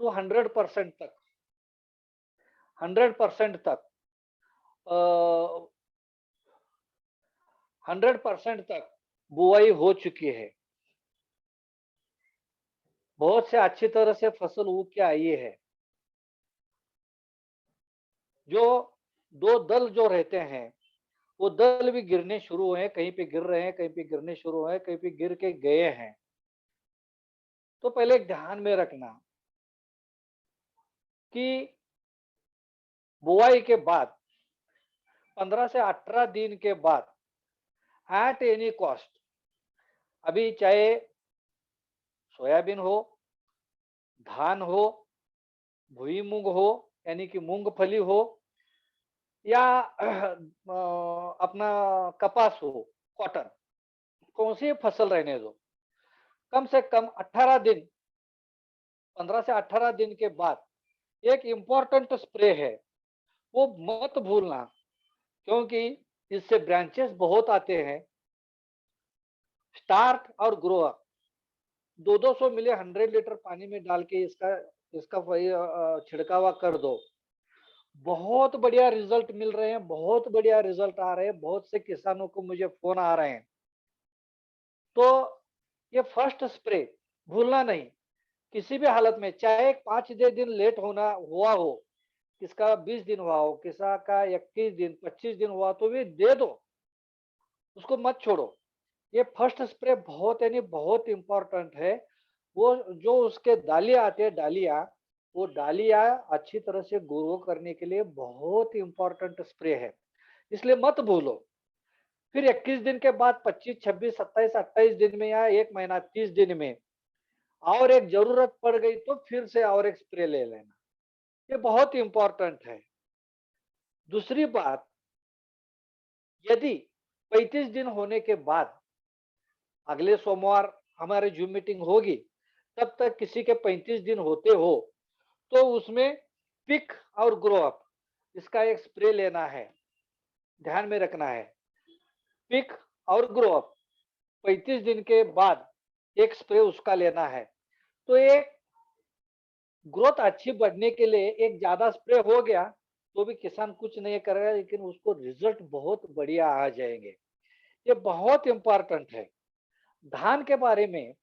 To 100% तक, 100% तक, 100% तक बुआई हो चुकी है। बहुत से अच्छी तरह से फसल उग के आई है। जो 2 दल जो रहते हैं, वो दल भी गिरने शुरू हुए हैं, कहीं पे गिर रहे हैं, कहीं पे गिरने शुरू हुए हैं, कहीं पे गिर के गए हैं। तो पहले एक ध्यान में रखना कि बुआई के बाद 15 से 18 दिन के बाद एट एनी कॉस्ट, अभी चाहे सोयाबीन हो, धान हो, भुई मूंग हो, यानी कि मूंगफली हो, या अपना कपास हो, कॉटन, कौन सी फसल रहने दो, कम से कम 18 दिन, 15 से 18 दिन के बाद एक इम्पोर्टेंट स्प्रे है, वो मत भूलना, क्योंकि इससे ब्रांचेस बहुत आते हैं। स्टार्ट और ग्रो अप 200 मिली 100 लीटर पानी में डाल के इसका इसका छिड़कावा कर दो। बहुत बढ़िया रिजल्ट मिल रहे हैं, बहुत बढ़िया रिजल्ट आ रहे हैं, बहुत से किसानों को मुझे फोन आ रहे हैं। तो ये फर्स्ट स्प्रे भूलना नहीं, किसी भी हालत में, चाहे 5 दिन लेट होना हुआ हो, किसका 20 दिन हुआ हो, किसा का 21 दिन 25 दिन हुआ, तो भी दे दो, उसको मत छोड़ो। ये फर्स्ट स्प्रे बहुत यानी बहुत इंपॉर्टेंट है। वो जो उसके डालियां आते हैं, डालियां, वो डालियां अच्छी तरह से ग्रो करने के लिए बहुत इंपॉर्टेंट स्प्रे है, इसलिए मत भूलो। फिर 21 दिन के बाद 25, 26, 27, 28 दिन में या 1 महीना 30 दिन में और एक जरूरत पड़ गई तो फिर से और एक स्प्रे ले लेना, ये बहुत इंपॉर्टेंट है। दूसरी बात, यदि 35 दिन होने के बाद अगले सोमवार हमारी जूम मीटिंग होगी, तब तक किसी के 35 दिन होते हो तो उसमें पिक और ग्रो अप, इसका एक स्प्रे लेना है, ध्यान में रखना है। पिक और ग्रो अप 35 दिन के बाद एक स्प्रे उसका लेना है। तो एक ग्रोथ अच्छी बढ़ने के लिए एक ज्यादा स्प्रे हो गया तो भी किसान कुछ नहीं करेगा, लेकिन उसको रिजल्ट बहुत बढ़िया आ जाएंगे। ये बहुत इंपॉर्टेंट है। धान के बारे में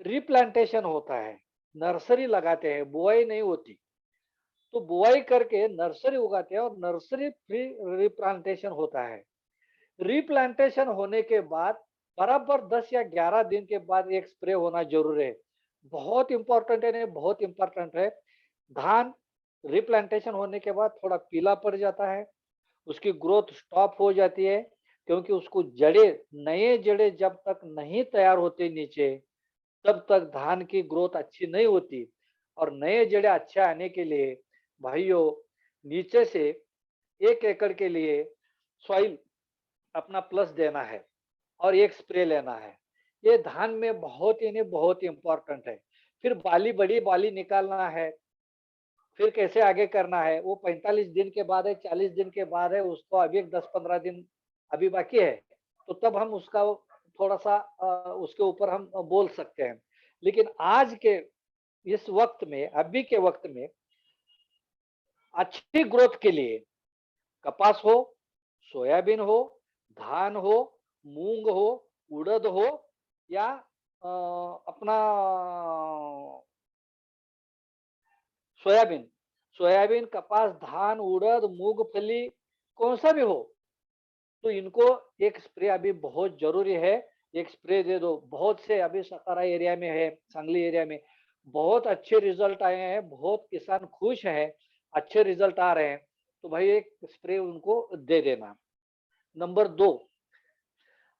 रिप्लांटेशन होता है, नर्सरी लगाते हैं, बुआई नहीं होती। तो बुआई करके नर्सरी उगाते हैं और नर्सरी फ्री रिप्लांटेशन होता है। रिप्लांटेशन होने के बाद बराबर 10 या 11 दिन के बाद एक स्प्रे होना जरूरी है। बहुत इंपॉर्टेंट है, नहीं बहुत इंपॉर्टेंट है। धान रिप्लांटेशन होने के बाद थोड़ा पीला पड़ जाता है, उसकी ग्रोथ स्टॉप हो जाती है, क्योंकि उसको जड़े, नए जड़े जब तक नहीं तैयार होते नीचे, तब तक धान की ग्रोथ अच्छी नहीं होती। और नए जड़े अच्छे आने के लिए भाइयों, नीचे से 1 एकड़ के लिए सॉइल अपना प्लस देना है और एक स्प्रे लेना है। ये धान में बहुत ही नहीं बहुत इंपॉर्टेंट है। फिर बाली, बड़ी बाली निकालना है, फिर कैसे आगे करना है, वो 45 दिन के बाद है, 40 दिन के बाद है, उसको अभी 10-15 दिन अभी बाकी है, तो तब हम उसका थोड़ा सा उसके ऊपर हम बोल सकते हैं। लेकिन आज के इस वक्त में, अभी के वक्त में अच्छी ग्रोथ के लिए कपास हो, सोयाबीन हो, धान हो, मूंग हो, उड़द हो, या अपना सोयाबीन, सोयाबीन, कपास, धान, उड़द, मूंगफली, कौन सा भी हो, तो इनको एक स्प्रे अभी बहुत जरूरी है। एक स्प्रे दे दो। बहुत से अभी सतारा एरिया में है, सांगली एरिया में बहुत अच्छे रिजल्ट आए हैं, बहुत किसान खुश हैं, अच्छे रिजल्ट आ रहे हैं, तो भाई एक स्प्रे उनको दे देना। नंबर 2,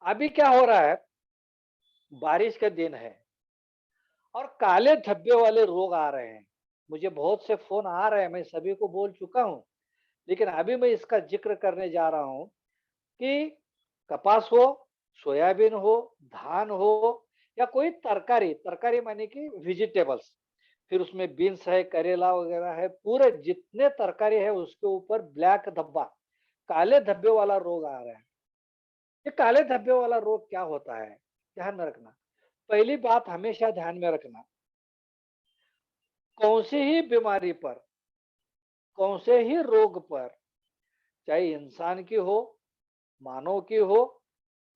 अभी क्या हो रहा है, बारिश का दिन है और काले धब्बे वाले रोग आ रहे हैं। मुझे बहुत से फोन आ रहे हैं, मैं सभी को बोल चुका हूं, लेकिन अभी मैं इसका जिक्र करने जा रहा हूं कि कपास हो, सोयाबीन हो, धान हो, या कोई तरकारी, तरकारी माने कि वेजिटेबल्स, फिर उसमें बीन्स है, करेला वगैरह है, पूरे जितने तरकारी है उसके ऊपर ब्लैक धब्बा, काले धब्बे वाला रोग आ रहा है। ये काले धब्बे वाला रोग क्या होता है, ध्यान में रखना। पहली बात हमेशा ध्यान में रखना, कौन सी ही बीमारी पर, कौन से ही रोग पर, चाहे इंसान की हो, मानव की हो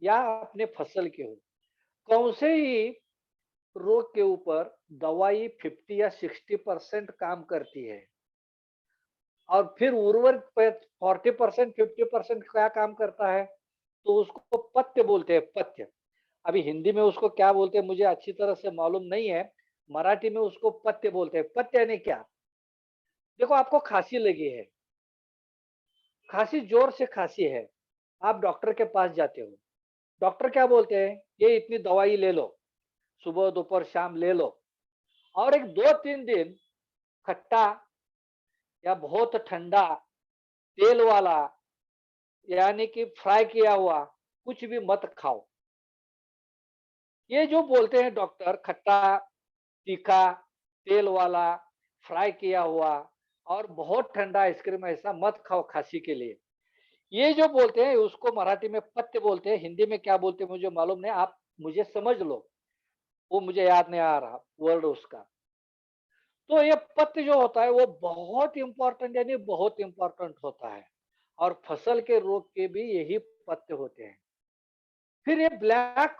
या अपने फसल की हो, कौन से ही रोग के ऊपर दवाई 50 या 60% काम करती है और फिर उर्वरक पे 40% 50% क्या काम करता है, तो उसको पथ्य बोलते हैं, पथ्य। अभी हिंदी में उसको क्या बोलते हैं मुझे अच्छी तरह से मालूम नहीं है, मराठी में उसको पथ्य बोलते हैं। पथ्य यानी क्या? देखो, आपको खांसी लगी है, खांसी जोर से खांसी है, आप डॉक्टर के पास जाते हो, डॉक्टर क्या बोलते हैं, ये इतनी दवाई ले लो, सुबह दोपहर शाम ले लो, और एक 2-3 दिन खट्टा या बहुत ठंडा तेल वाला, यानी कि फ्राई किया हुआ कुछ भी मत खाओ। ये जो बोलते हैं डॉक्टर, खट्टा, तीखा, तेल वाला, फ्राई किया हुआ और बहुत ठंडा आइसक्रीम ऐसा मत खाओ खांसी के लिए, ये जो बोलते हैं उसको मराठी में पथ्य बोलते हैं। हिंदी में क्या बोलते हैं मुझे मालूम नहीं, आप मुझे समझ लो, वो मुझे याद नहीं आ रहा वर्ड उसका। तो ये पत्य जो होता है वो बहुत इंपॉर्टेंट, यानी बहुत इंपॉर्टेंट होता है, और फसल के रोग के भी यही पत्य होते हैं। फिर ये ब्लैक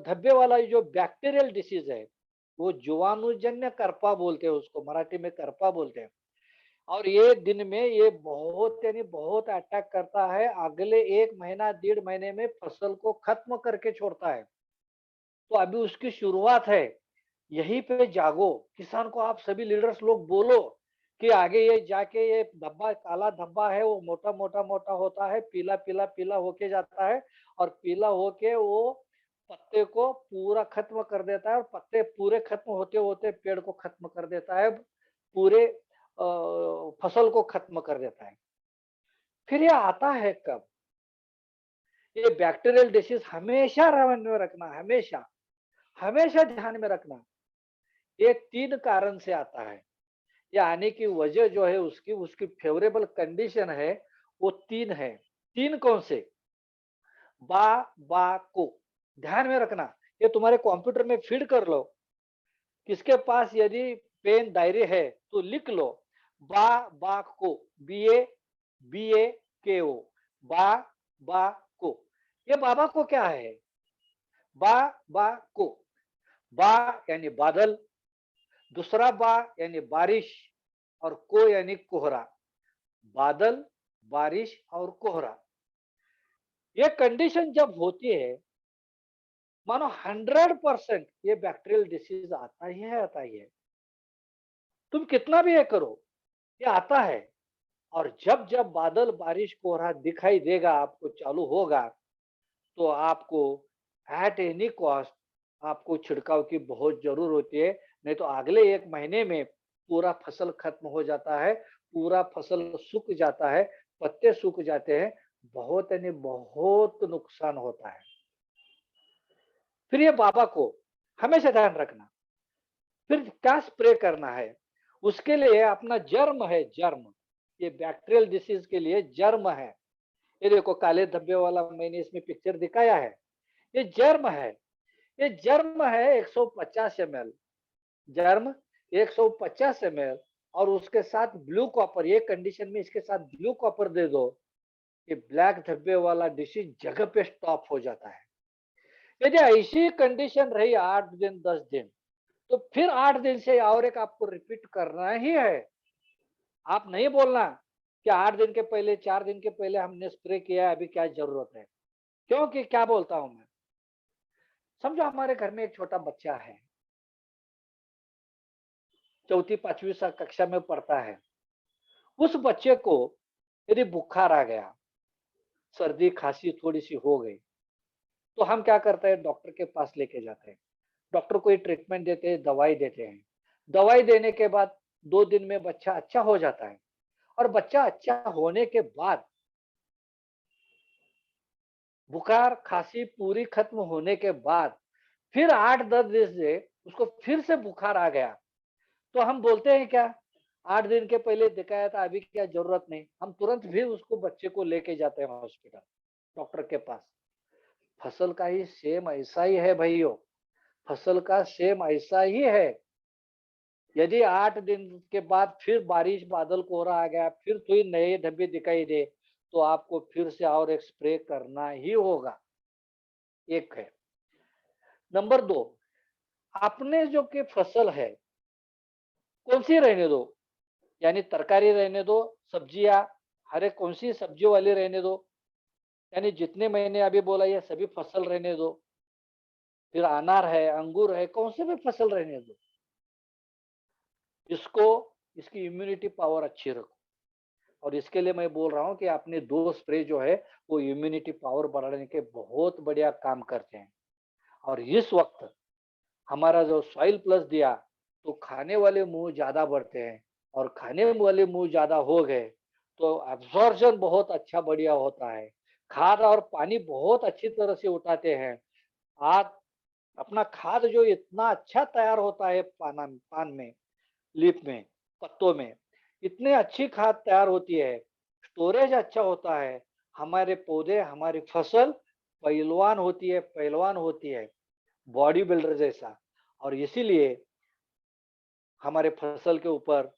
धब्बे वाला जो बैक्टीरियल डिसीज है, वो जीवाणुजन्य करपा बोलते हैं उसको, मराठी में करपा बोलते हैं। और ये दिन में ये बहुत यानी बहुत अटैक करता है, अगले 1 महीना 1.5 महीने में फसल को खत्म करके छोड़ता है। तो अभी उसकी शुरुआत है, यहीं पे जागो, किसान को आप सभी लीडर्स लोग बोलो कि आगे ये जाके ये धब्बा, काला धब्बा है, वो मोटा मोटा मोटा होता है, पीला पीला पीला होके जाता है, और पीला होके वो पत्ते को पूरा खत्म कर देता है, और पत्ते पूरे खत्म होते होते पेड़ को खत्म कर देता है, पूरे फसल को खत्म कर देता है। फिर ये आता है कब? ये बैक्टीरियल डिसीज हमेशा ध्यान में रखना, हमेशा हमेशा ध्यान में रखना, ये 3 कारण से आता है। ये आने की वजह जो है उसकी उसकी फेवरेबल कंडीशन है, वो 3 है। 3 कौन से? बा, बा, को, ध्यान में रखना, ये तुम्हारे कंप्यूटर में फीड कर लो, किसके पास यदि पेन डायरी है तो लिख लो, बा को, BA, बा, बा को। ये बाबा को क्या है? बा को, बा यानी बादल, दूसरा बा यानी बारिश, और को यानी कोहरा। बादल, बारिश और कोहरा, ये कंडीशन जब होती है, मानो 100% ये बैक्टीरियल डिसीज आता ही है, आता ही है। तुम कितना भी ये करो, ये आता है। और जब जब बादल, बारिश, कोहरा दिखाई देगा, आपको चालू होगा, तो आपको एट एनी कॉस्ट आपको छिड़काव की बहुत जरूर होती है, नहीं तो अगले 1 महीने में पूरा फसल खत्म हो जाता है, पूरा फसल सूख जाता है, पत्ते सूख जाते हैं, बहुत यानी बहुत नुकसान होता है। फिर ये बाबा को हमेशा ध्यान रखना। फिर क्या स्प्रे करना है? उसके लिए अपना जर्म है, जर्म, ये बैक्टीरियल डिसीज के लिए जर्म है। ये देखो काले धब्बे वाला मैंने इसमें पिक्चर दिखाया है, ये जर्म है। ये जर्म है 150 ml, जर्म 150 ml, और उसके साथ ब्लू कॉपर, ये कंडीशन में इसके साथ ब्लू कॉपर दे दो, ये ब्लैक धब्बे वाला डिसीज जगह पे स्टॉप हो जाता है। यदि ऐसी कंडीशन रही 8 दिन 10 दिन, तो फिर 8 दिन से और एक आपको रिपीट करना ही है। आप नहीं बोलना कि 8 दिन के पहले 4 दिन के पहले हमने स्प्रे किया है, अभी क्या जरूरत है। क्योंकि क्या बोलता हूं मैं, समझो हमारे घर में एक छोटा बच्चा है, 4th-5वीं कक्षा में पढ़ता है। उस बच्चे को यदि बुखार आ गया, सर्दी खांसी थोड़ी सी हो गई, तो हम क्या करते हैं, डॉक्टर के पास लेके जाते हैं, डॉक्टर कोई ट्रीटमेंट देते हैं, दवाई देते हैं। दवाई देने के बाद 2 दिन में बच्चा अच्छा हो जाता है, और बच्चा अच्छा होने के बाद बुखार खांसी पूरी खत्म होने के बाद फिर 8-10 दिन से उसको फिर से बुखार आ गया, तो हम बोलते हैं क्या, 8 दिन के पहले दिखाया था, अभी क्या जरूरत नहीं, हम तुरंत भी उसको बच्चे को लेके जाते हैं हॉस्पिटल, डॉक्टर के पास। फसल का ही सेम ऐसा ही है भाइयों, फसल का सेम ऐसा ही है। यदि 8 दिन के बाद फिर बारिश बादल कोहरा आ गया, फिर कोई नए धब्बे दिखाई दे, तो आपको फिर से और एक स्प्रे करना ही होगा। एक है। नंबर 2, आपने जो कि फसल है, कौन-सी रहने दो, यानी तरकारी रहने दो, सब्जियाँ, हर एक कौन-सी सब्जियों वाली रहने दो, यानी जितने मैंने अभी बोला ये सभी फसल रहने दो। फिर अनार है, अंगूर है, कौन-से भी फसल रहने दो। इसको इसकी इम्यूनिटी पावर अच्छी रखो और इसके लिए मैं बोल रहा हूँ कि आपने 2 स्प्रे जो है, वो इम्यूनिटी पावर बढ़ाने के बहुत बढ़िया काम करते हैं। और इस वक़्त हमारा जो सॉइल प्लस दिया, तो खाने वाले मुँह ज़्यादा बढ़ते हैं और खाने वाले मुँह ज़्यादा हो गए, तो एब्ज़ॉर्प्शन बहुत अच्छा बढ़िया होता है। खाद और पानी बहुत अच्छी तरह से उठाते हैं। आप अपना खाद जो इतना अच्छा तैयार होता है पान में, लीफ में, पत्तों में, इतनी अच्छी खाद तैयार होती है, स्टोरेज अच्छा होता है, हमारे पौधे, हमारी फसल पहलवान होती है, बॉडी बिल्डर जैसा। और इसीलिए हमारे फसल के ऊपर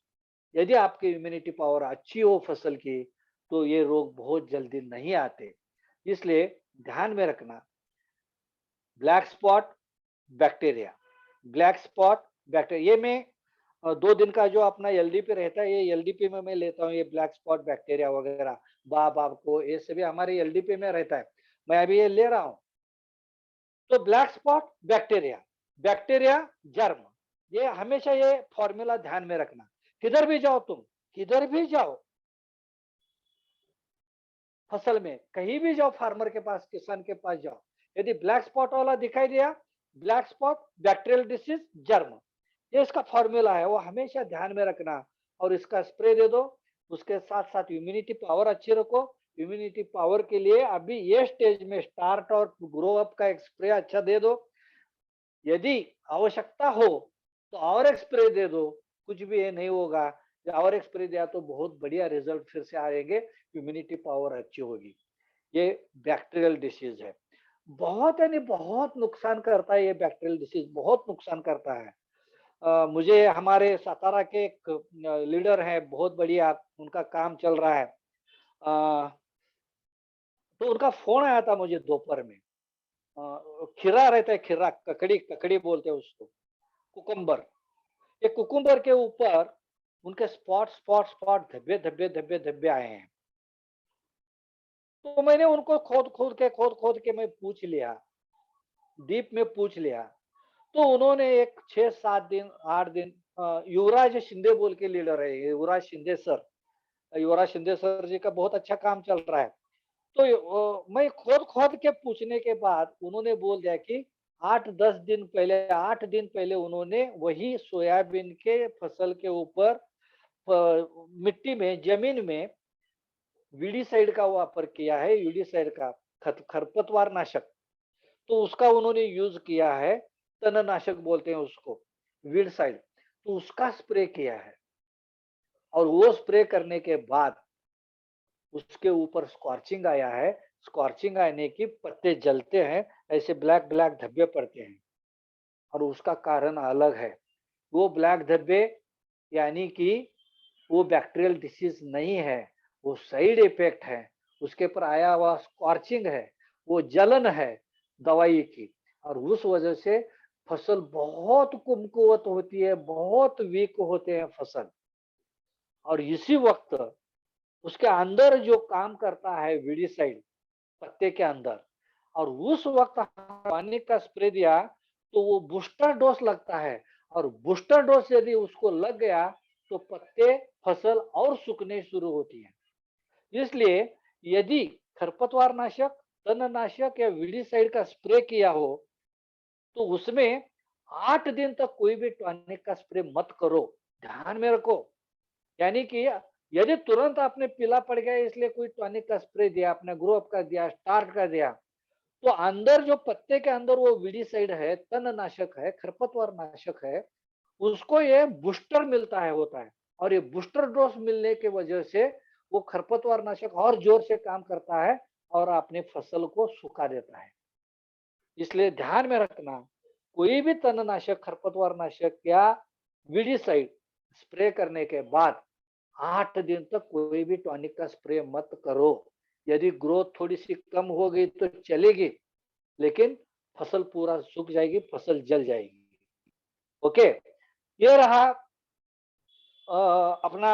यदि आपकी इम्यूनिटी पावर अच्छी हो फसल की, तो ये रोग बहुत जल्दी नहीं आते। इसलिए ध्यान में रखना, black spot bacteria, black spot bacteria, ये मैं 2 दिन का जो अपना एलडीपी रहता है, ये एलडीपी में मैं लेता हूँ, ये ब्लैक स्पॉट बैक्टीरिया वगैरह, बाब को ये सभी हमारे एलडीपी में रहता है। मैं अभी ये ले रहा हूँ। तो black spot bacteria, bacteria germ, ये हमेशा ये फॉर्मूला ध्यान में रखना। किधर भी जाओ तुम, किधर भी जाओ फसल में, कहीं भी जाओ, फार्मर के पास, किसान के पास जाओ, यदि ब्लैक स्पॉट वाला दिखाई दिया, black spot bacterial disease germ, ये इसका फॉर्मूला है, वो हमेशा ध्यान में रखना और इसका स्प्रे दे दो। उसके साथ साथ इम्यूनिटी पावर अच्छी रखो। इम्यूनिटी पावर के लिए अभी ये स्टेज में स्टार्ट और ग्रो अप का एक स्प्रे अच्छा दे दो। यदि आवश्यकता हो तो और एक स्प्रे दे दो, कुछ भी ये नहीं होगा। और एक स्प्रे दिया तो बहुत बढ़िया रिजल्ट फिर से आएंगे, इम्यूनिटी पावर अच्छी होगी। ये बैक्टीरियल डिसीज है, बहुत यानी बहुत नुकसान करता है, ये बैक्टीरियल डिसीज बहुत नुकसान करता है। मुझे हमारे सातारा के एक लीडर है, बहुत बढ़िया उनका काम चल रहा है। तो उनका फोन आया था मुझे दोपहर में। खीरा रहता है, खीरा, ककड़ी ककड़ी बोलते हैं उसको, कुकुम्बर। ये कुकुम्बर के ऊपर उनके स्पॉट स्पॉट स्पॉट धब्बे धब्बे धब्बे धब्बे आए हैं। तो मैंने उनको खोद खोद के मैं पूछ लिया, डीप में पूछ लिया। तो उन्होंने एक 6-7 दिन 8 दिन, युवराज शिंदे बोल के लीडर है, युवराज शिंदे सर, युवराज शिंदे सर जी का बहुत अच्छा काम चल रहा है। तो मैं खोद खोद के पूछने के बाद उन्होंने बोल दिया कि 8 दिन पहले उन्होंने वही सोयाबीन के फसल के ऊपर मिट्टी में, जमीन में वीडीसाइड का वापर किया है, वीडीसाइड का खरपतवार नाशक। तो उसका उन्होंने यूज किया है, तणनाशक बोलते हैं उसको, वीडसाइड। तो उसका स्प्रे किया है और वो स्प्रे करने के बाद उसके ऊपर स्कॉर्चिंग आया है। स्कॉर्चिंग आने की पत्ते जलते हैं, ऐसे ब्लैक ब्लैक धब्बे पड़ते हैं और उसका कारण अलग है। वो ब्लैक धब्बे यानी कि वो बैक्टीरियल डिसीज नहीं है, वो साइड इफेक्ट है, उसके ऊपर आया हुआ स्कॉर्चिंग है, वो जलन है दवाई की। और उस वजह से फसल बहुत कमकुवत होती है, बहुत वीक होते हैं फसल। और इसी वक्त उसके अंदर जो काम करता है वीडीसाइड पत्ते के अंदर, और उस वक्त पानी का स्प्रे दिया तो वो बूस्टर डोज लगता है। और बूस्टर डोज यदि उसको लग गया तो पत्ते, फसल और सूखने शुरू होती है। इसलिए यदि खरपतवार नाशक, तणनाशक या वीडीसाइड का स्प्रे किया हो, तो उसमें 8 दिन तक कोई भी टॉनिक का स्प्रे मत करो। ध्यान में रखो, यानी कि यदि तुरंत आपने पीला पड़ गया इसलिए कोई टॉनिक का स्प्रे दिया, आपने ग्रो अप कर दिया, स्टार्ट कर दिया, तो अंदर जो पत्ते के अंदर वो वीडीसाइड है, तणनाशक है, खरपतवार नाशक है, उसको ये बूस्टर मिलता है, होता है। और ये बूस्टर डोज मिलने की वजह से वो खरपतवार नाशक और जोर से काम करता है और अपनी फसल को सुखा देता है। इसलिए ध्यान में रखना, कोई भी तणनाशक, खरपतवार नाशक या वीडीसाइड स्प्रे करने के बाद 8 दिन तक कोई भी टॉनिक का स्प्रे मत करो। यदि ग्रोथ थोड़ी सी कम हो गई तो चलेगी, लेकिन फसल पूरा सूख जाएगी, फसल जल जाएगी। ओके, ये रहा अपना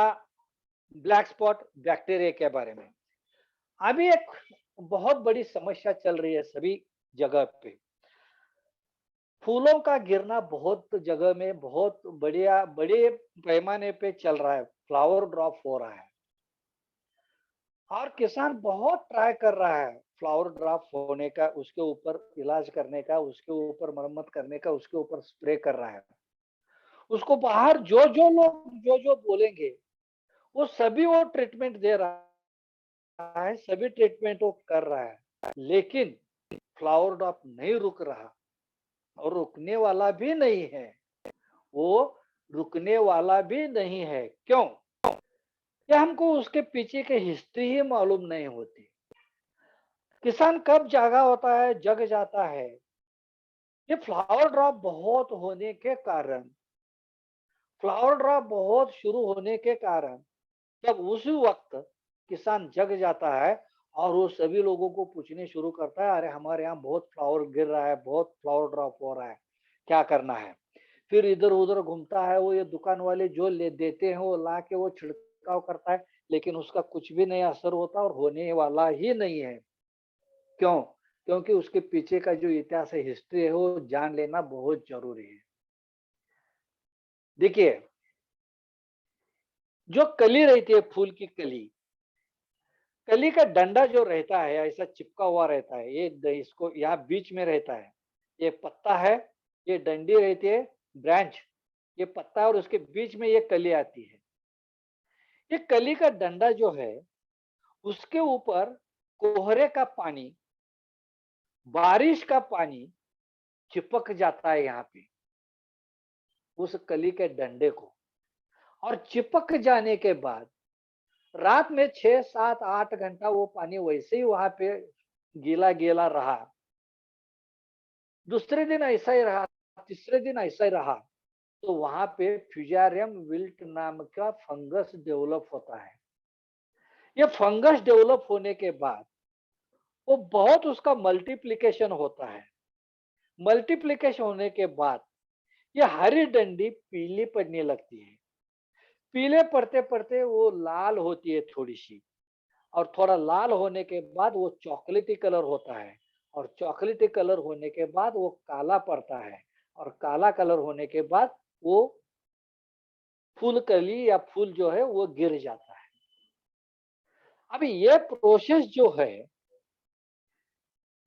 ब्लैक स्पॉट बैक्टीरिया के बारे में। अभी एक बहुत बड़ी समस्या चल रही है सभी जगह पे। फूलों का गिरना बहुत जगह में बहुत बढ़िया बड़े पैमाने पे चल रहा है, फ्लावर ड्रॉप हो रहा है और किसान बहुत ट्राई कर रहा है फ्लावर ड्रॉप होने का, उसके ऊपर इलाज करने का, उसके ऊपर मरम्मत करने का, उसके ऊपर स्प्रे कर रहा है। उसको बाहर जो जो लोग जो जो बोलेंगे वो सभी वो ट्रीटमेंट दे रहा है, सभी ट्रीटमेंट वो कर रहा है, लेकिन फ्लावर ड्रॉप नहीं रुक रहा और रुकने वाला भी नहीं है। वो रुकने वाला भी नहीं है। क्यों? या हमको उसके पीछे की हिस्ट्री ही मालूम नहीं होती। किसान कब जागा होता है, जग जाता है। ये फ्लावर ड्रॉप बहुत होने के कारण, फ्लावर ड्रॉप बहुत शुरू होने के कारण, तब उसी वक्त किसान जग जाता है और वो सभी लोगों को पूछने शुरू करता है, अरे हमारे यहाँ बहुत फ्लावर गिर रहा है, बहुत फ्लावर ड्रॉप हो रहा है, क्या करना है। फिर इधर उधर घूमता है, वो ये दुकान वाले जो ले देते हैं वो ला के वो छिड़काव करता है, लेकिन उसका कुछ भी नहीं असर होता और होने वाला ही नहीं है। क्यों? क्योंकि उसके पीछे का जो इतिहास है, हिस्ट्री है, वो जान लेना बहुत जरूरी है। देखिए, जो कली रहती है, फूल की कली, कली का डंडा जो रहता है ऐसा चिपका हुआ रहता है, ये इसको यहाँ बीच में रहता है, ये पत्ता है, ये डंडी रहती है, ब्रांच, ये पत्ता है और उसके बीच में ये कली आती है। ये कली का डंडा जो है उसके ऊपर कोहरे का पानी, बारिश का पानी चिपक जाता है यहाँ पे उस कली के डंडे को, और चिपक जाने के बाद रात में 6 7 8 घंटा वो पानी वैसे ही वहां पे गीला गीला रहा। दूसरे दिन ऐसा ही रहा, तीसरे दिन ऐसा ही रहा, तो वहां पे फ्यूजारियम विल्ट नाम का फंगस डेवलप होता है। ये फंगस डेवलप होने के बाद वो बहुत उसका मल्टीप्लिकेशन होता है। मल्टीप्लिकेशन होने के बाद ये हरी डंडी पीली पड़ने लगती है। पीले पड़ते पड़ते वो लाल होती है थोड़ी सी, और थोड़ा लाल होने के बाद वो चॉकलेटी कलर होता है, और चॉकलेटी कलर होने के बाद वो काला पड़ता है, और काला कलर होने के बाद वो फूल कली या फूल जो है वो गिर जाता है। अभी ये प्रोसेस जो है,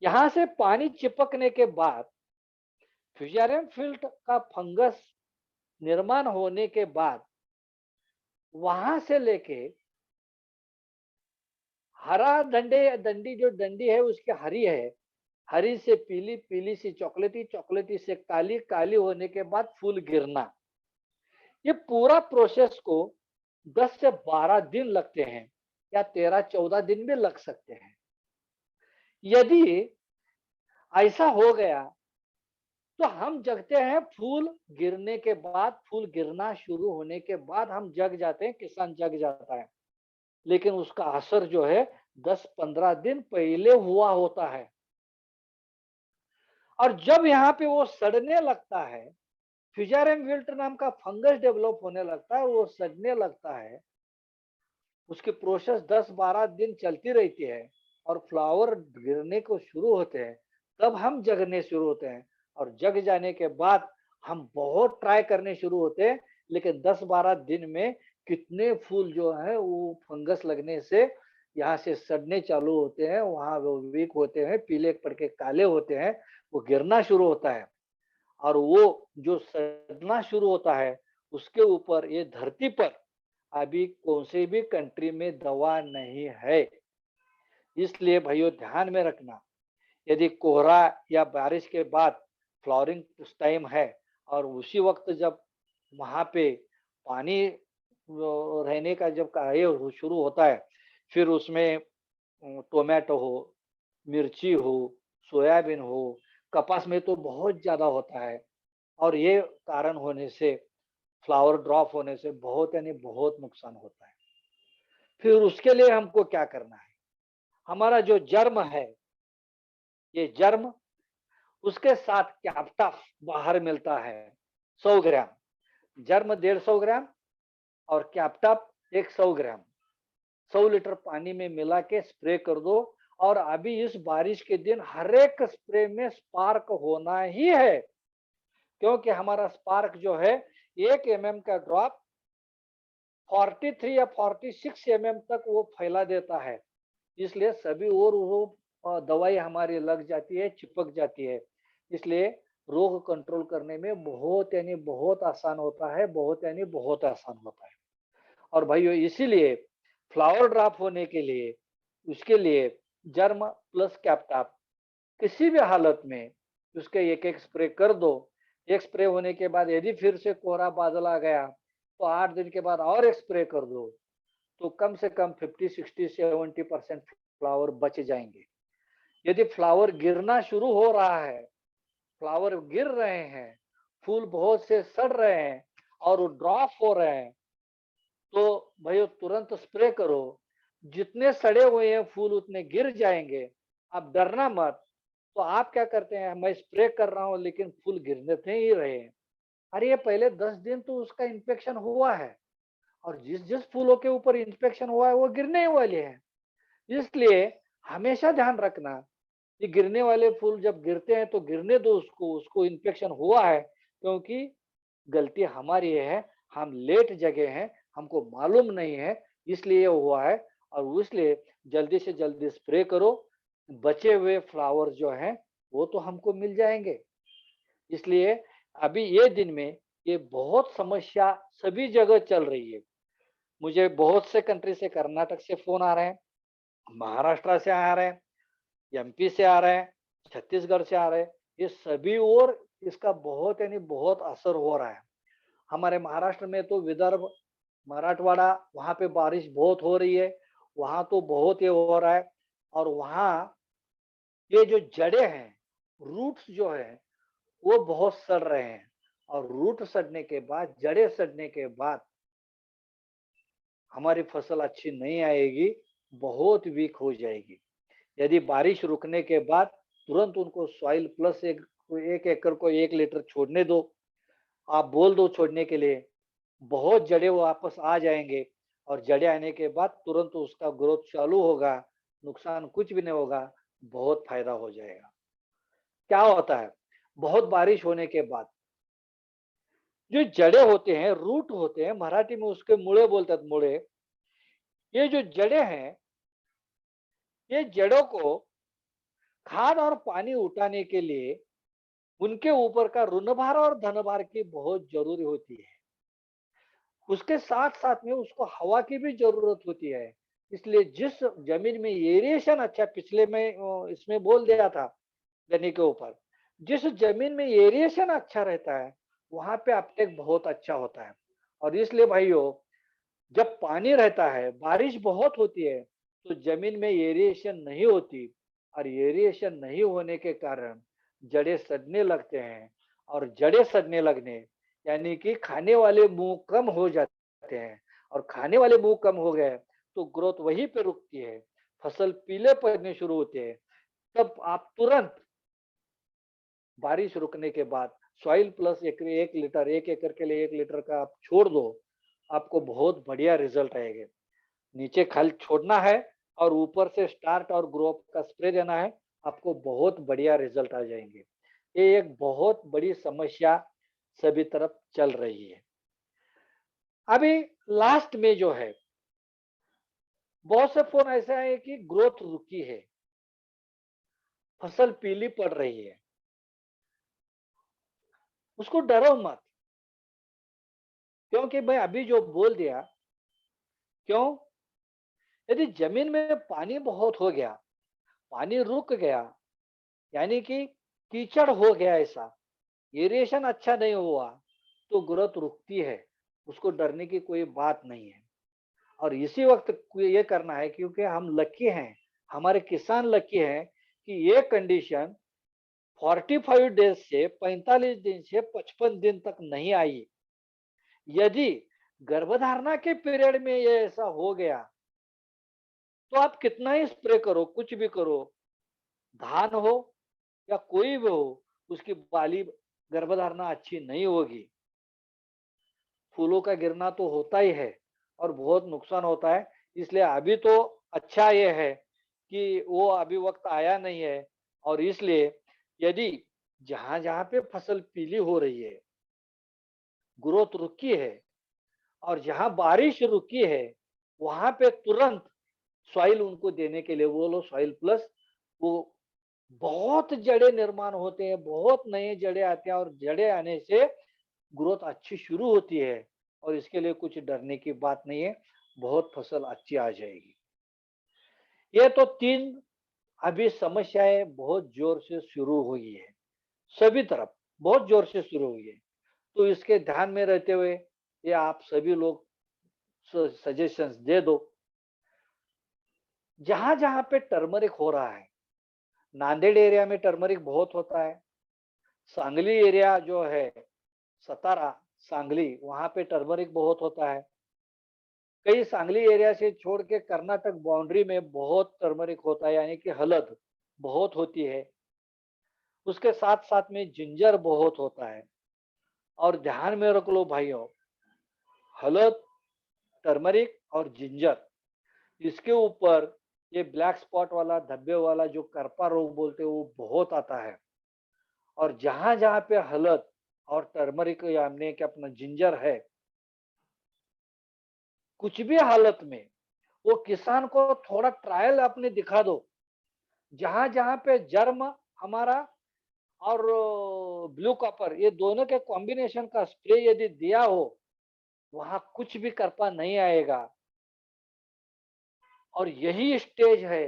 यहां से पानी चिपकने के बाद फ्यूजारियम फिल्ट का फंगस निर्माण होने के बाद वहां से लेके हरा डंडे डंडी जो डंडी है उसकी हरी है, हरी से पीली, पीली से चॉकलेटी, चॉकलेटी से काली, काली होने के बाद फूल गिरना, ये पूरा प्रोसेस को 10 से 12 दिन लगते हैं, या 13-14 दिन भी लग सकते हैं। यदि ऐसा हो गया तो हम जगते हैं फूल गिरने के बाद, फूल गिरना शुरू होने के बाद हम जग जाते हैं, किसान जग जाता है, लेकिन उसका असर जो है 10-15 दिन पहले हुआ होता है। और जब यहाँ पे वो सड़ने लगता है, फ्यूजारियम विल्ट नाम का फंगस डेवलप होने लगता है, वो सड़ने लगता है, उसकी प्रोसेस 10-12 दिन चलती रहती है और फ्लावर गिरने को शुरू होते हैं, तब हम जगने शुरू होते हैं। और जग जाने के बाद हम बहुत ट्राई करने शुरू होते हैं, लेकिन 10-12 दिन में कितने फूल जो है वो फंगस लगने से यहाँ से सड़ने चालू होते हैं, वहां वो वीक होते हैं, पीले पड़ के काले होते हैं, वो गिरना शुरू होता है। और वो जो सड़ना शुरू होता है उसके ऊपर ये धरती पर अभी कौन से भी कंट्री में दवा नहीं है। इसलिए भाइयों ध्यान में रखना, यदि कोहरा या बारिश के बाद फ्लावरिंग उस टाइम है और उसी वक्त जब वहां पे पानी रहने का जब ये शुरू होता है, फिर उसमें टोमेटो हो, मिर्ची हो, सोयाबीन हो, कपास में तो बहुत ज्यादा होता है। और ये कारण होने से फ्लावर ड्रॉप होने से बहुत यानी बहुत नुकसान होता है। फिर उसके लिए हमको क्या करना है, हमारा जो जर्म है, ये जर्म, उसके साथ कैप्टा बाहर मिलता है 100 ग्राम, जर्म 150 ग्राम और कैप्टप 100 ग्राम, 100 लीटर पानी में मिला के स्प्रे कर दो। और अभी इस बारिश के दिन हर एक स्प्रे में स्पार्क होना ही है, क्योंकि हमारा स्पार्क जो है 1 mm का ड्रॉप 43 या 46 mm तक वो फैला देता है। इसलिए सभी और वो दवाई हमारी लग जाती है, चिपक जाती है। इसलिए रोग कंट्रोल करने में बहुत यानी बहुत आसान होता है, बहुत यानी बहुत आसान होता है। और भाइयों इसीलिए फ्लावर ड्रॉप होने के लिए, उसके लिए जर्म प्लस कैप्टाप किसी भी हालत में उसके एक एक स्प्रे कर दो। एक स्प्रे होने के बाद यदि फिर से कोहरा बादल आ गया तो 8 दिन के बाद और एक स्प्रे कर दो, तो कम से कम 50, 60, 70% फ्लावर बच जाएंगे। यदि फ्लावर गिरना शुरू हो रहा है, फ्लावर गिर रहे हैं, फूल बहुत से सड़ रहे हैं और वो ड्रॉप हो रहे हैं, तो भाइयों तुरंत स्प्रे करो। जितने सड़े हुए हैं फूल उतने गिर जाएंगे, आप डरना मत। तो आप क्या करते हैं, मैं स्प्रे कर रहा हूं लेकिन फूल गिरने थे ही रहे हैं। अरे ये पहले 10 दिन तो उसका इन्फेक्शन हुआ है, और जिस जिस फूलों के ऊपर इन्फेक्शन हुआ है वो गिरने ही वाले हैं। इसलिए हमेशा ध्यान रखना कि गिरने वाले फूल जब गिरते हैं तो गिरने दो, उसको उसको इन्फेक्शन हुआ है, क्योंकि गलती हमारी है, हम लेट जगे हैं, हमको मालूम नहीं है, इसलिए हुआ है। और इसलिए जल्दी से जल्दी स्प्रे करो, बचे हुए फ्लावर जो हैं वो तो हमको मिल जाएंगे। इसलिए अभी ये दिन में ये बहुत समस्या सभी जगह चल रही है। मुझे बहुत से कंट्री से, कर्नाटक से फोन आ रहे हैं, महाराष्ट्र से आ रहे हैं, एमपी से आ रहे हैं, छत्तीसगढ़ से आ रहे हैं। ये सभी और इसका बहुत यानी बहुत असर हो रहा है। हमारे महाराष्ट्र में तो विदर्भ, मराठवाड़ा, वहां पे बारिश बहुत हो रही है, वहां तो बहुत ये हो रहा है। और वहां ये जो जड़ें हैं, रूट्स जो है वो बहुत सड़ रहे हैं। और रूट सड़ने के बाद, जड़ें सड़ने के बाद हमारी फसल अच्छी नहीं आएगी, बहुत वीक हो जाएगी। यदि बारिश रुकने के बाद तुरंत उनको सॉइल प्लस एक एकड़ को 1 लीटर छोड़ने दो, आप बोल दो छोड़ने के लिए, बहुत जड़ें वापस आ जाएंगे। और जड़ें आने के बाद तुरंत उसका ग्रोथ चालू होगा, नुकसान कुछ भी नहीं होगा, बहुत फायदा हो जाएगा। क्या होता है, बहुत बारिश होने के बाद जो जड़ें होते हैं, रूट होते हैं, मराठी में उसके मुड़े बोलते हैं, मुड़े। ये जो जड़ें हैं, ये जड़ों को खाद और पानी उठाने के लिए उनके ऊपर का ऋणभार और धनभार की बहुत जरूरी होती है। उसके साथ साथ में उसको हवा की भी जरूरत होती है। इसलिए जिस जमीन में एरिएशन अच्छा, पिछले में इसमें बोल दिया था गन्ने के ऊपर, जिस जमीन में एरिएशन अच्छा रहता है वहां पे अपटेक बहुत अच्छा होता है। और इसलिए भाइयों, जब पानी रहता है, बारिश बहुत होती है, तो जमीन में एरिएशन नहीं होती, और एरिएशन नहीं होने के कारण जड़ें सड़ने लगते हैं। और जड़ें सड़ने लगने यानी कि खाने वाले मुंह कम हो जाते हैं, और खाने वाले मुंह कम हो गए तो ग्रोथ वहीं पे रुकती है, फसल पीले पड़ने शुरू होते हैं। तब आप तुरंत बारिश रुकने के बाद सॉइल प्लस 1 लीटर, 1 एकड़ के लिए 1 लीटर का आप छोड़ दो, आपको बहुत बढ़िया रिजल्ट आएंगे। नीचे खल छोड़ना है और ऊपर से स्टार्ट और ग्रो अप का स्प्रे देना है, आपको बहुत बढ़िया रिजल्ट आ जाएंगे। ये एक बहुत बड़ी समस्या सभी तरफ चल रही है। अभी लास्ट में जो है, बहुत से फोन ऐसे आए कि ग्रोथ रुकी है, फसल पीली पड़ रही है। उसको डरो मत, क्योंकि मैं अभी जो बोल दिया, क्यों, यदि जमीन में पानी बहुत हो गया, पानी रुक गया, यानी कि कीचड़ हो गया, ऐसा एरिएशन अच्छा नहीं हुआ, तो ग्रोथ रुकती है, उसको डरने की कोई बात नहीं है। और इसी वक्त ये करना है, क्योंकि हम लकी हैं, हमारे किसान लकी हैं कि ये कंडीशन 45 डेज से 45 दिन से 55 दिन तक नहीं आई। यदि गर्भधारणा के पीरियड में ये ऐसा हो गया, तो आप कितना ही स्प्रे करो, कुछ भी करो, धान हो या कोई भी हो, उसकी बाली गर्भधारणा अच्छी नहीं होगी। फूलों का गिरना तो होता ही है और बहुत नुकसान होता है। इसलिए अभी तो अच्छा ये है कि वो अभी वक्त आया नहीं है, और इसलिए यदि जहां जहां पे फसल पीली हो रही है, ग्रोथ रुकी है, और जहां बारिश रुकी है, वहां पे तुरंत सॉइल उनको देने के लिए बोलो, सॉइल प्लस। वो बहुत जड़ें निर्माण होते हैं, बहुत नए जड़ें आते हैं, और जड़ें आने से ग्रोथ अच्छी शुरू होती है, और इसके लिए कुछ डरने की बात नहीं है, बहुत फसल अच्छी आ जाएगी। ये तो 3 अभी समस्याएं बहुत जोर से शुरू हुई है, सभी तरफ बहुत जोर से शुरू हुई है। तो इसके ध्यान में रहते हुए ये आप सभी लोग सजेशंस दे दो। जहां जहां पे टर्मरिक हो रहा है, नांदेड़ एरिया में टर्मरिक बहुत होता है, सांगली एरिया जो है, सतारा, सांगली, वहां पे टर्मरिक बहुत होता है। कई सांगली एरिया से छोड़ के कर्नाटक बाउंड्री में बहुत टर्मरिक होता है, यानी कि हलद बहुत होती है। उसके साथ साथ में जिंजर बहुत होता है। और ध्यान में रख लो भाइयों, हलद, टर्मरिक और जिंजर, इसके ऊपर ये ब्लैक स्पॉट वाला, धब्बे वाला जो करपा रोग बोलते हैं, वो बहुत आता है। और जहां जहां पे हलद और टर्मरिक यानी कि अपना जिंजर है, कुछ भी हालत में वो किसान को थोड़ा ट्रायल अपने दिखा दो। जहां जहां पे जर्म हमारा और ब्लू कॉपर, ये दोनों के कॉम्बिनेशन का स्प्रे यदि दिया हो, वहां कुछ भी करपा नहीं आएगा। और यही स्टेज है,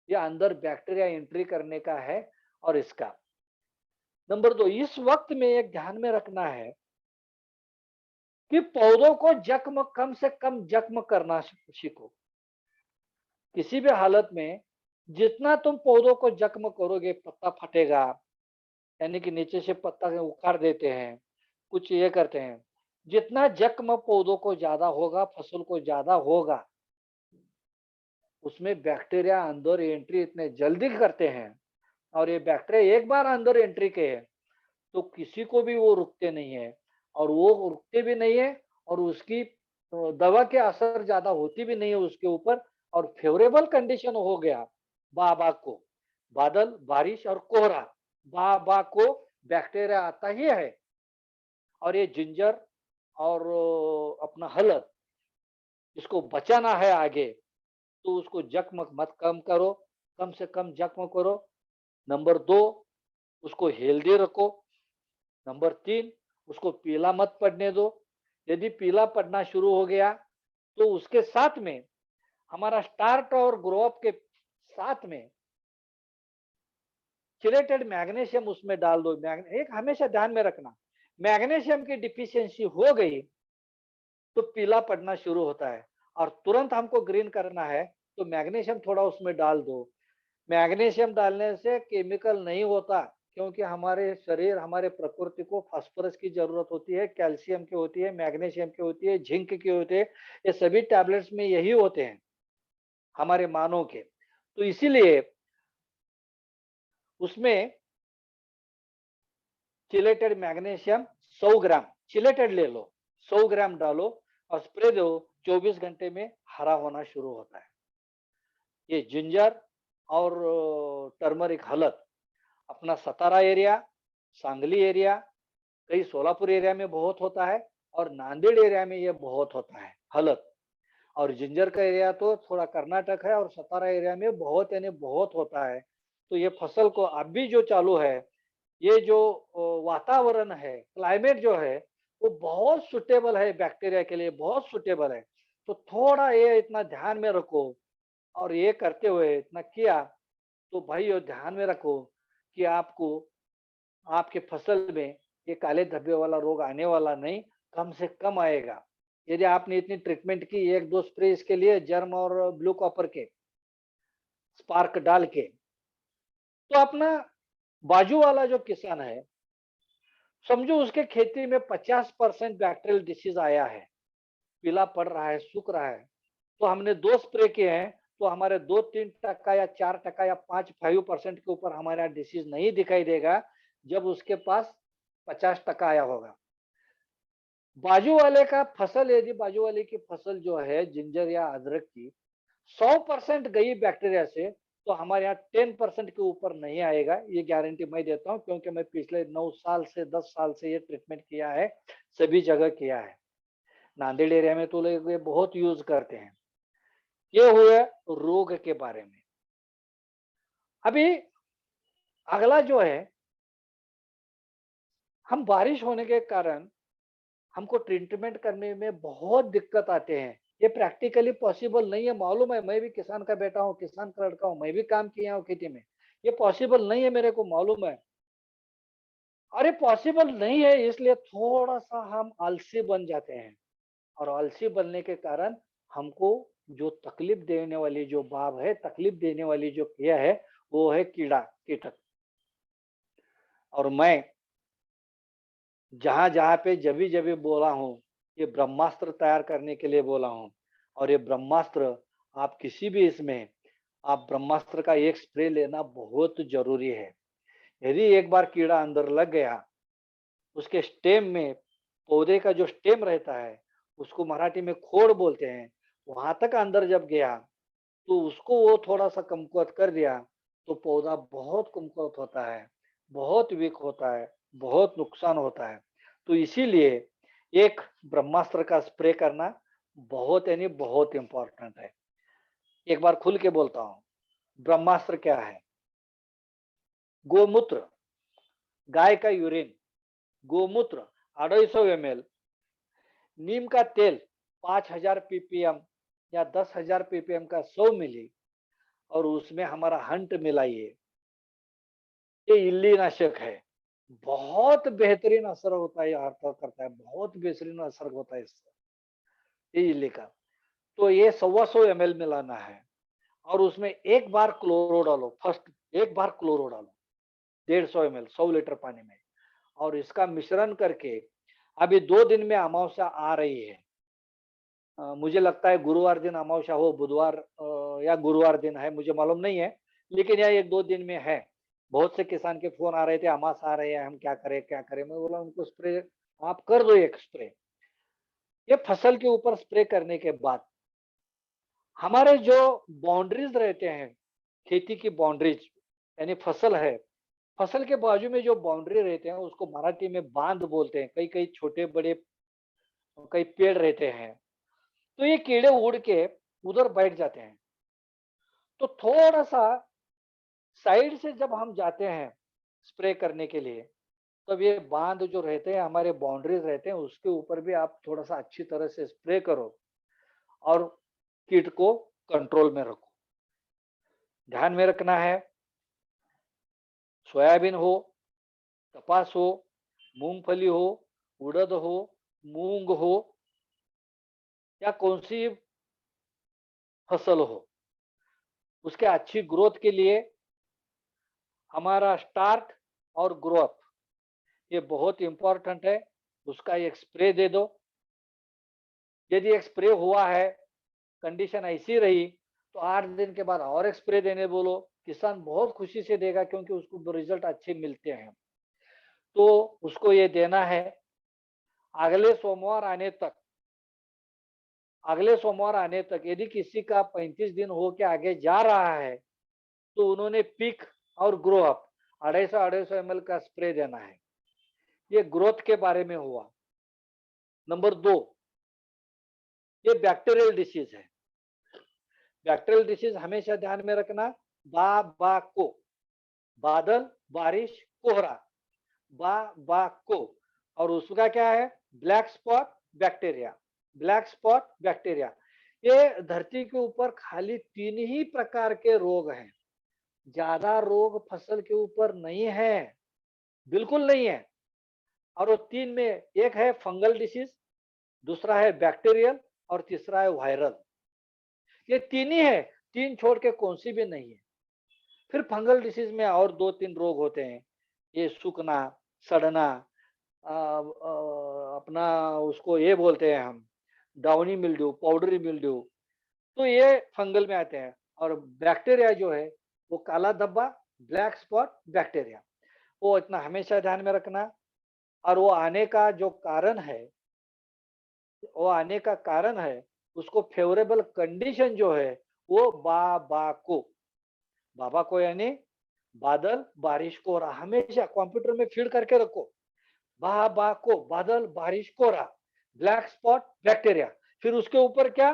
ये अंदर बैक्टीरिया एंट्री करने का है। और इसका नंबर 2, इस वक्त में एक ध्यान में रखना है कि पौधों को जख्म कम से कम जख्म करना सीखो। किसी भी हालत में जितना तुम पौधों को जख्म करोगे, पत्ता फटेगा, यानी कि नीचे से पत्ता उखाड़ देते हैं, कुछ ये करते हैं। जितना जख्म पौधों को ज्यादा होगा, फसल को ज्यादा होगा, उसमें बैक्टीरिया अंदर एंट्री इतने जल्दी करते हैं। और ये बैक्टीरिया एक बार अंदर एंट्री के है, तो किसी को भी वो रुकते नहीं है, और वो रुकते भी नहीं है, और उसकी दवा के असर ज्यादा होती भी नहीं है उसके ऊपर। और फेवरेबल कंडीशन हो गया, बाबा को बादल, बारिश और कोहरा, बाबा को बैक्टीरिया आता ही है। और ये जिंजर और अपना हलद, इसको बचाना है आगे, तो उसको जख्म मत कम करो, कम से कम जख्म करो। नंबर 2, उसको हेल्दी रखो। नंबर 3, उसको पीला मत पड़ने दो। यदि पीला पड़ना शुरू हो गया, तो उसके साथ में हमारा स्टार्ट और ग्रो अप के साथ में चिलेटेड मैग्नीशियम उसमें डाल दो। एक हमेशा ध्यान में रखना, मैग्नीशियम की डिफिशियंसी हो गई तो पीला पड़ना शुरू होता है, और तुरंत हमको ग्रीन करना है, तो मैग्नीशियम थोड़ा उसमें डाल दो। मैग्नीशियम डालने से केमिकल नहीं होता, क्योंकि हमारे शरीर, हमारे प्रकृति को फास्फोरस की जरूरत होती है, कैल्शियम की होती है, मैग्नीशियम की होती है, जिंक की होती है। ये सभी टैबलेट्स में यही होते हैं हमारे मानव के। तो इसीलिए उसमें चिलेटेड मैग्नीशियम 100 ग्राम चिलेटेड ले लो, 100 ग्राम डालो और स्प्रे दो। 24 घंटे में हरा होना शुरू होता है। ये जिंजर और टर्मरिक हलद अपना सतारा एरिया, सांगली एरिया, कई सोलापुर एरिया में बहुत होता है, और नांदेड़ एरिया में ये बहुत होता है हलद। और जिंजर का एरिया तो थोड़ा कर्नाटक है, और सतारा एरिया में बहुत यानी बहुत होता है। तो ये फसल को अभी जो चालू है, ये जो वातावरण है, क्लाइमेट जो है, वो बहुत सुटेबल है बैक्टीरिया के लिए, बहुत सुटेबल है। तो थोड़ा ये इतना ध्यान में रखो। और ये करते हुए इतना किया, तो भाई ये ध्यान में रखो कि आपको, आपके फसल में ये काले धब्बे वाला रोग आने वाला नहीं, कम से कम आएगा। यदि आपने इतनी ट्रीटमेंट की, 1-2 स्प्रे इसके लिए जर्म और ब्लू कॉपर के स्पार्क डाल के, तो अपना बाजू वाला जो किसान है, समझो उसके खेती में 50% बैक्टीरियल डिसीज आया है, पीला पड़ रहा है, सूख रहा है, तो हमने 2 स्प्रे किए हैं, तो हमारे 2-3% या 4% या 5-5% के ऊपर हमारे यहाँ डिसीज नहीं दिखाई देगा, जब उसके पास 50% आया होगा। बाजू वाले का फसल, यदि बाजू वाले की फसल जो है जिंजर या अदरक की 100% गई बैक्टीरिया से, तो हमारे यहाँ 10% के ऊपर नहीं आएगा, ये गारंटी मैं देता हूँ, क्योंकि मैं पिछले 9 साल से 10 साल से ये ट्रीटमेंट किया है, सभी जगह किया है। नांदेड़ एरिया में तो लोग ये बहुत यूज करते हैं। ये हुए रोग के बारे में। अभी अगला जो है, हम बारिश होने के कारण हमको ट्रीटमेंट करने में बहुत दिक्कत आते हैं। ये प्रैक्टिकली पॉसिबल नहीं है, मालूम है, मैं भी किसान का बेटा हूँ, किसान का लड़का हूँ, मैं भी काम किया हूँ खेती में। ये पॉसिबल नहीं है, मेरे को मालूम है। अरे पॉसिबल नहीं है, इसलिए थोड़ा सा हम आलसी बन जाते हैं, और आलसी बनने के कारण हमको जो तकलीफ देने वाली जो बात है, तकलीफ देने वाली जो क्रिया है, वो है कीड़ा कीटक। और मैं जहां जहां पे जभी जभी बोला हूँ, ये ब्रह्मास्त्र तैयार करने के लिए बोला हूँ। और ये ब्रह्मास्त्र, आप किसी भी इसमें, आप ब्रह्मास्त्र का एक स्प्रे लेना बहुत जरूरी है। यदि एक बार कीड़ा अंदर लग गया, उसके स्टेम में, पौधे का जो स्टेम रहता है, उसको मराठी में खोड़ बोलते हैं, वहां तक अंदर जब गया, तो उसको वो थोड़ा सा कमकुवत कर दिया, तो पौधा बहुत कमकुवत होता है, बहुत वीक होता है, बहुत नुकसान होता है। तो इसीलिए एक ब्रह्मास्त्र का स्प्रे करना बहुत, यानी बहुत इंपॉर्टेंट है। एक बार खुल के बोलता हूँ, ब्रह्मास्त्र क्या है? गोमूत्र, गाय का यूरिन, गोमूत्र 250 ml, नीम का तेल 5000 ppm या 10,000 ppm का 100 मिली, और उसमें हमारा हंट मिलाइए। ये इल्ली नाशक है, बहुत बेहतरीन असर होता है, करता है, बहुत बेहतरीन असर होता है इससे, ये इल्ली का। तो ये 125 ml मिलाना है, और उसमें एक बार क्लोरो डालो, फर्स्ट एक बार क्लोरो डालो, 150 ml 100 लीटर पानी में, और इसका मिश्रण करके, अभी 2 दिन में अमावस्या आ रही है, मुझे लगता है गुरुवार दिन अमावस्या हो, बुधवार या गुरुवार दिन है, मुझे मालूम नहीं है, लेकिन यह 1-2 दिन में है। बहुत से किसान के फोन आ रहे थे, अमास आ रहे हैं, हम क्या करें क्या करें, मैं बोला उनको स्प्रे आप कर दो, एक स्प्रे। ये फसल के ऊपर स्प्रे करने के बाद, हमारे जो बाउंड्रीज रहते हैं, खेती की बाउंड्रीज, यानी फसल है, फसल के बाजू में जो बाउंड्री रहते हैं, उसको मराठी में बांध बोलते हैं, कई कई छोटे बड़े कई पेड़ रहते हैं, तो ये कीड़े उड़ के उधर बैठ जाते हैं। तो थोड़ा सा साइड से जब हम जाते हैं स्प्रे करने के लिए, तब ये बांध जो रहते हैं, हमारे बाउंड्रीज रहते हैं, उसके ऊपर भी आप थोड़ा सा अच्छी तरह से स्प्रे करो, और कीट को कंट्रोल में रखो। ध्यान में रखना है, सोयाबीन हो, कपास हो, मूंगफली हो, उड़द हो, मूंग हो, या कौन सी फसल हो, उसके अच्छी ग्रोथ के लिए हमारा स्टार्ट और ग्रोथ, ये बहुत इंपॉर्टेंट है। उसका एक स्प्रे दे दो। यदि एक स्प्रे हुआ है, कंडीशन ऐसी रही, तो 8 दिन के बाद और एक स्प्रे देने बोलो, किसान बहुत खुशी से देगा, क्योंकि उसको रिजल्ट अच्छे मिलते हैं। तो उसको ये देना है। अगले सोमवार आने तक, अगले सोमवार आने तक यदि किसी का 35 दिन हो के आगे जा रहा है, तो उन्होंने पिक और ग्रो अप 250-250 ml का स्प्रे देना है। ये ग्रोथ के बारे में हुआ। नंबर 2, ये बैक्टीरियल डिसीज है। बैक्टीरियल डिसीज हमेशा ध्यान में रखना, बा को, बादल, बारिश, कोहरा, बा को, और उसका क्या है, black spot bacteria. Black spot bacteria, ये धरती के ऊपर खाली 3 ही प्रकार के रोग हैं, ज्यादा रोग फसल के ऊपर नहीं है, बिल्कुल नहीं है। और वो 3 में एक है फंगल डिसीज, दूसरा है बैक्टीरियल, और तीसरा है वायरल। ये 3 ही है, 3 छोड़ के कौन सी भी नहीं है। फिर फंगल डिसीज में और 2-3 रोग होते हैं, ये सूखना, सड़ना, अपना उसको ये बोलते हैं हम डाउनी मिल्ड्यू, पाउडरी मिल्ड्यू, तो ये फंगल में आते हैं। और बैक्टीरिया जो है वो काला धब्बा, ब्लैक स्पॉट बैक्टीरिया, वो इतना हमेशा ध्यान में रखना। और वो आने का जो कारण है, वो आने का कारण है उसको फेवरेबल कंडीशन जो है वो बाबा को यानी बादल बारिश कोहरा, हमेशा कंप्यूटर में फीड करके रखो। बाबा को बादल बारिश कोहरा, ब्लैक स्पॉट बैक्टीरिया, फिर उसके ऊपर क्या,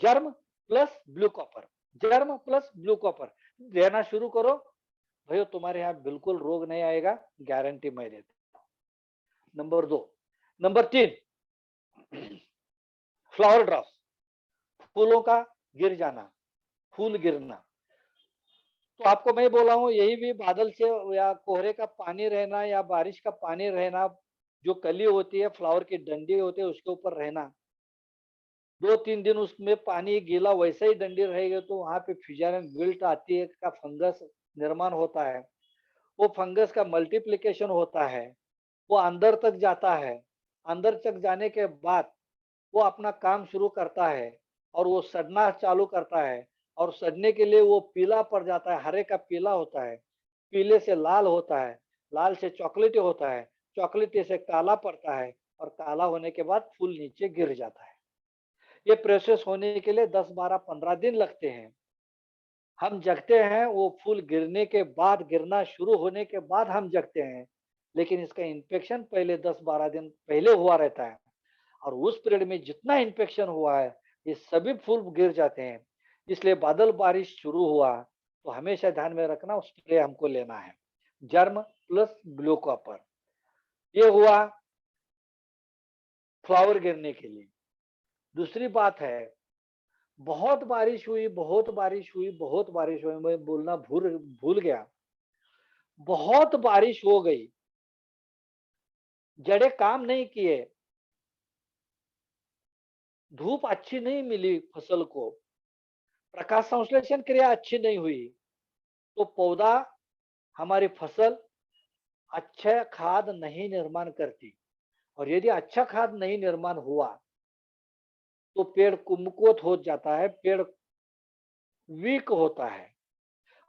germ plus blue copper, germ plus blue copper देना शुरू करो। भाइयों तुम्हारे यहाँ बिल्कुल रोग नहीं आएगा, गारंटी मैं देता हूँ। नंबर 2, नंबर 3, फ्लावर ड्रॉप, फूलों का गिर जाना, फूल गिरना। तो आपको मैं बोला हूँ यही भी बादल से या कोहरे का पानी रहना या बारिश का पानी रहना, जो कली होती है फ्लावर की डंडी होती है उसके ऊपर रहना, 2-3 दिन उसमें पानी गीला वैसे ही डंडी रहेगी तो वहां पे फ्यूजन विल्ट आती है, का फंगस निर्माण होता है। वो फंगस का मल्टीप्लिकेशन होता है, वो अंदर तक जाता है। अंदर तक जाने के बाद वो अपना काम शुरू करता है और वो सड़ना चालू करता है। और सड़ने के लिए वो पीला पड़ जाता है, हरे का पीला होता है, पीले से लाल होता है, लाल से चॉकलेटी होता है, चॉकलेटी से काला पड़ता है, और काला होने के बाद फूल नीचे गिर जाता है। ये प्रोसेस होने के लिए 10-12-15 दिन लगते हैं। हम जगते हैं वो फूल गिरने के बाद, गिरना शुरू होने के बाद हम जगते हैं, लेकिन इसका इन्फेक्शन पहले 10-12 दिन पहले हुआ रहता है। और उस पीरियड में जितना इन्फेक्शन हुआ है ये सभी फूल गिर जाते हैं। इसलिए बादल बारिश शुरू हुआ तो हमेशा ध्यान में रखना स्प्रे हमको लेना है, जर्म प्लस ब्लू कॉपर। ये हुआ फ्लावर गिरने के लिए। दूसरी बात है, बहुत बारिश हुई, बहुत बारिश हुई, बहुत बारिश हुई, मैं बोलना भूल भूल गया, बहुत बारिश हो गई, जड़ें काम नहीं किए, धूप अच्छी नहीं मिली फसल को, प्रकाश संश्लेषण क्रिया अच्छी नहीं हुई, तो पौधा, हमारी फसल अच्छा खाद नहीं निर्माण करती। और यदि अच्छा खाद नहीं निर्माण हुआ तो पेड़ कुमकुवत हो जाता है, पेड़ वीक होता है।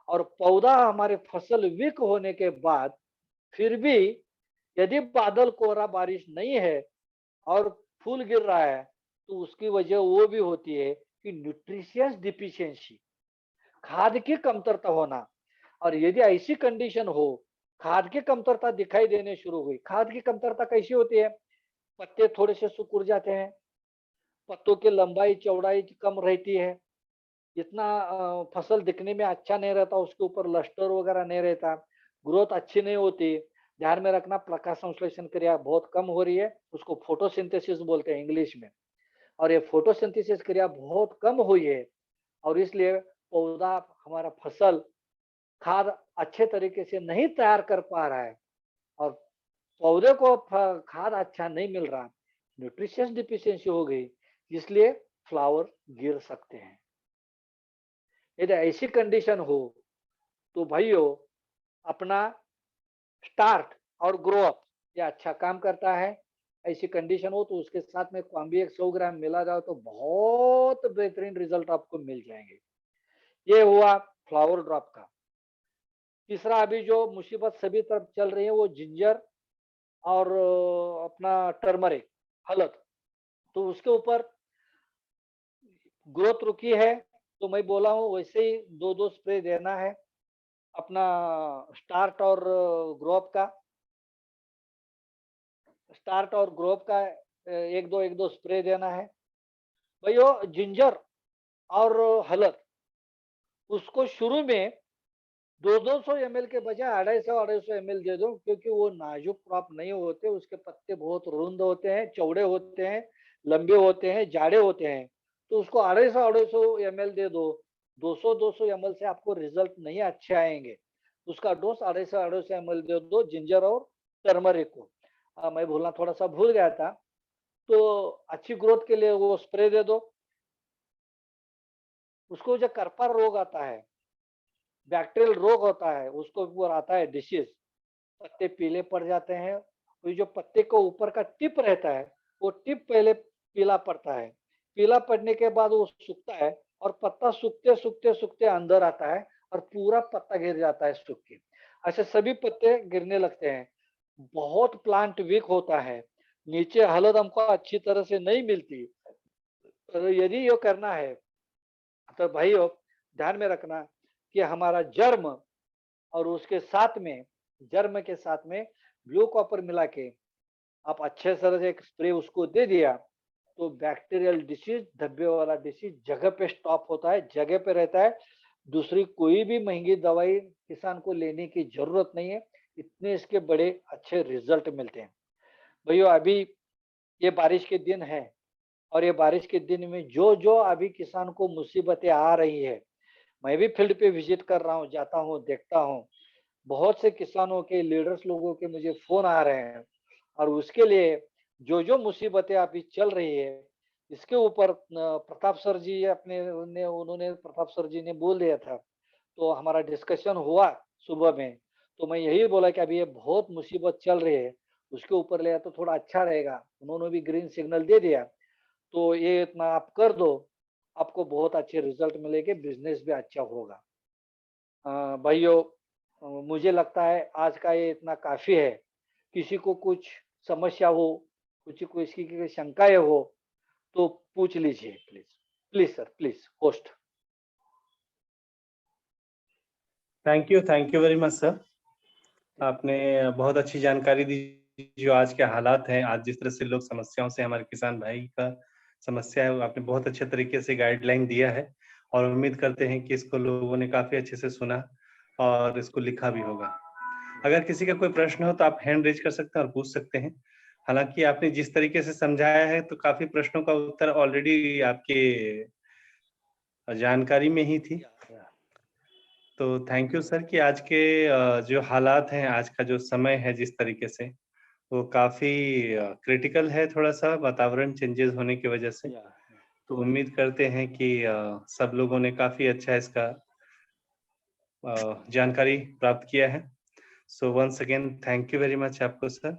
और पौधा हमारे फसल वीक होने के बाद फिर भी यदि बादल कोहरा बारिश नहीं है और फूल गिर रहा है तो उसकी वजह वो भी होती है कि न्यूट्रिशियस डिफिशियंसी, खाद की कमतरता होना। और यदि ऐसी कंडीशन हो, खाद की कमतरता दिखाई देने शुरू हुई, खाद की कमतरता कैसी होती है, पत्ते थोड़े से सिकुड़ जाते हैं, पत्तों की लंबाई चौड़ाई कम रहती है, इतना फसल दिखने में अच्छा नहीं रहता, उसके ऊपर लस्टर वगैरह नहीं रहता, ग्रोथ अच्छी नहीं होती। ध्यान में रखना प्रकाश संश्लेषण क्रिया बहुत कम हो रही है, उसको फोटोसिंथेसिस बोलते हैं इंग्लिश में। और ये फोटोसिंथेसिस क्रिया बहुत कम हुई है, और इसलिए पौधा, हमारा फसल खाद अच्छे तरीके से नहीं तैयार कर पा रहा है, और पौधे को खाद अच्छा नहीं मिल रहा, न्यूट्रिशियस डिफिशियंसी हो गई, इसलिए फ्लावर गिर सकते हैं। यदि ऐसी कंडीशन हो तो भाइयों अपना स्टार्ट और ग्रो अप ये अच्छा काम करता है। ऐसी कंडीशन हो तो उसके साथ में कॉम्बी 100 ग्राम मिला जाओ तो बहुत बेहतरीन रिजल्ट आपको मिल जाएंगे। ये हुआ फ्लावर ड्रॉप का। तीसरा अभी जो मुसीबत सभी तरफ चल रही है वो जिंजर और अपना टर्मरिक, हलद, तो उसके ऊपर ग्रोथ रुकी है, तो मैं बोला हूँ वैसे ही 2-2 स्प्रे देना है अपना स्टार्ट और ग्रोअप का, स्टार्ट और ग्रोअप का 1-2 स्प्रे देना है। भाइयों जिंजर और हलद उसको शुरू में 200-200 ml के बजाय 250-250 ml दे दो, क्योंकि वो नाजुक क्रॉप नहीं होते, उसके पत्ते बहुत रुंद होते हैं, चौड़े होते हैं, लंबे होते हैं, जाड़े होते हैं, तो उसको 250-250 ml दे दो। 200-200 ml से आपको रिजल्ट नहीं अच्छे आएंगे, उसका डोज 250-250 ml दे दो जिंजर और टर्मरिक को। मैं बोलना थोड़ा सा भूल गया था, तो अच्छी ग्रोथ के लिए वो स्प्रे दे दो। उसको जो करपा रोग आता है, बैक्टीरियल रोग होता है, उसको ऊपर आता है डिसीज, पत्ते पीले पड़ जाते हैं, तो जो पत्ते को ऊपर का टिप रहता है, वो टिप पहले पीला पड़ता है। पीला पड़ने के बाद वो सूखता है और पत्ता सूखते अंदर आता है और पूरा पत्ता गिर जाता है सूख के। ऐसे सभी पत्ते गिरने लगते हैं। बहुत प्लांट वीक होता है। नीचे हालत हमको अच्छी तरह से नहीं मिलती। तो यदि ये करना है, तो भाइयों ध्यान में रखना कि हमारा जर्म और उसके साथ में, जर्म के साथ में ब्लू कॉपर मिला के आप अच्छे तरह से एक स्प्रे उसको दे दिया, तो बैक्टीरियल डिसीज, धब्बे वाला डिसीज जगह पे स्टॉप होता है, जगह पे रहता है। दूसरी कोई भी महंगी दवाई किसान को लेने की जरूरत नहीं है। इतने इसके बड़े अच्छे रिजल्ट मिलते हैं। भैया अभी ये बारिश के दिन है और ये बारिश के दिन में जो जो अभी किसान को मुसीबतें आ रही है, मैं भी फील्ड पे विजिट कर रहा हूँ, जाता हूँ, देखता हूँ। बहुत से किसानों के लीडर्स लोगों के मुझे फोन आ रहे हैं और उसके लिए जो जो मुसीबतें अभी चल रही है, इसके ऊपर प्रताप सर जी उन्होंने प्रताप सर जी ने बोल दिया था, तो हमारा डिस्कशन हुआ सुबह में। तो मैं यही बोला कि अभी ये बहुत मुसीबत चल रही है, उसके ऊपर ले तो थोड़ा अच्छा रहेगा। उन्होंने भी ग्रीन सिग्नल दे दिया, तो ये इतना आप कर दो, आपको बहुत अच्छे रिजल्ट मिलेंगे, बिजनेस भी अच्छा होगा। भाइयों, मुझे लगता है आज का ये इतना काफी है। किसी को कुछ समस्या हो, कुछ को इसकी की शंकाएं हो, तो पूछ लीजिए please. Please sir, please host. Thank you very much sir. आपने बहुत अच्छी जानकारी दी। जो आज के हालात हैं, आज जिस तरह से लोग समस्याओं से, हमारे किसान भाई का समस्या है, आपने बहुत अच्छे तरीके से गाइडलाइन दिया है और उम्मीद करते हैं कि इसको लोगों ने काफी अच्छे से सुना और इसको लिखा भी होगा। अगर किसी का कोई प्रश्न हो तो आप हैंड रेज कर सकते हैं और पूछ सकते हैं। हालांकि आपने जिस तरीके से समझाया है तो काफी प्रश्नों का उत्तर ऑलरेडी आपके जानकारी में ही थी। तो थैंक यू सर कि आज के जो हालात हैं, आज का जो समय है जिस तरीके से, वो काफी क्रिटिकल है, थोड़ा सा वातावरण चेंजेस होने की वजह से। तो उम्मीद करते हैं कि सब लोगों ने काफी अच्छा इसका जानकारी प्राप्त किया है। So once again thank you very much आपको सर।